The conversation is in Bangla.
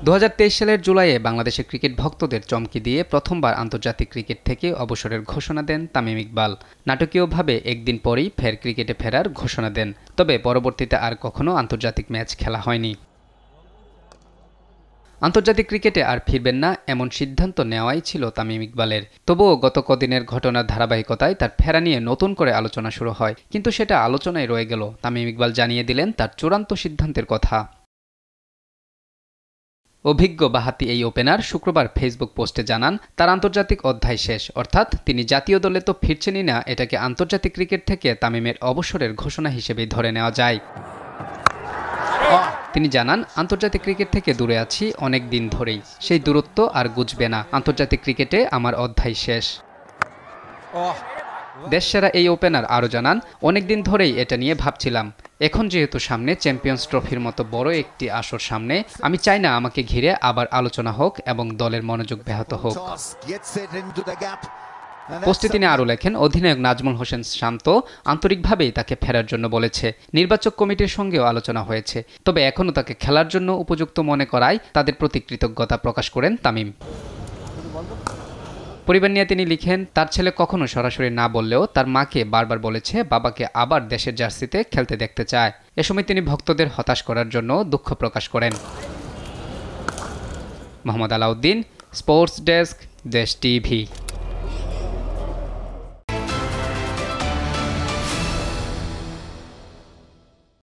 2023 সালের জুলাইয়ে বাংলাদেশের ক্রিকেট ভক্তদের চমকে দিয়ে প্রথমবার আন্তর্জাতিক ক্রিকেট থেকে অবসরের ঘোষণা দেন তামিম ইকবাল। নাটকীয়ভাবে একদিন পরেই ফের ক্রিকেটে ফেরার ঘোষণা দেন। তবে পরবর্তীতে আর কখনো আন্তর্জাতিক ম্যাচ খেলা হয়নি। আন্তর্জাতিক ক্রিকেটে আর ফিরবেন না এমন সিদ্ধান্ত নেওয়াই ছিল তামিম ইকবালের। তবুও গত কদিনের ঘটনার ধারাবাহিকতায় তার ফেরা নিয়ে নতুন করে আলোচনা শুরু হয়, কিন্তু সেটা আলোচনায় রয়ে গেল। তামিম ইকবাল জানিয়ে দিলেন তার চূড়ান্ত সিদ্ধান্তের কথা। অভিজ্ঞ বাঁহাতি এই ওপেনার শুক্রবার ফেসবুক পোস্টে জানান, তার আন্তর্জাতিক অধ্যায় শেষ, অর্থাৎ তিনি জাতীয় দলে তো ফিরছেনই না, এটাকে আন্তর্জাতিক ক্রিকেট থেকে তামিমের অবসরের ঘোষণা হিসেবেই ধরে নেওয়া যায়। তিনি জানান, আন্তর্জাতিক ক্রিকেট থেকে দূরে আছি অনেক দিন ধরেই, সেই দূরত্ব আর গুজবে না। আন্তর্জাতিক ক্রিকেটে আমার অধ্যায় শেষ। দেশসেরা এই ওপেনার আরও জানান, অনেকদিন ধরেই এটা নিয়ে ভাবছিলাম। এখন যেহেতু সামনে চ্যাম্পিয়ন্স ট্রফির মতো বড় একটি আসর সামনে, আমি চাই না আমাকে ঘিরে আবার আলোচনা হোক এবং দলের মনোযোগ ব্যাহত হোক। পোস্টে তিনি আরও লেখেন, অধিনায়ক নাজমুল হোসেন শান্ত আন্তরিকভাবেই তাকে ফেরার জন্য বলেছে। নির্বাচক কমিটির সঙ্গেও আলোচনা হয়েছে, তবে এখনও তাকে খেলার জন্য উপযুক্ত মনে করায় তাদের প্রতি কৃতজ্ঞতা প্রকাশ করেন তামিম। পরিবার নিয়ে তিনি লিখেন, তার ছেলে কখনো সরাসরি না বললেও তার মাকে বারবার বলেছে বাবাকে আবার দেশের জার্সিতে খেলতে দেখতে চায়। এ সময় তিনি ভক্তদের হতাশ করার জন্য দুঃখ প্রকাশ করেন। মোহাম্মদ আলাউদ্দিন, স্পোর্টস ডেস্ক, দেশ টিভি।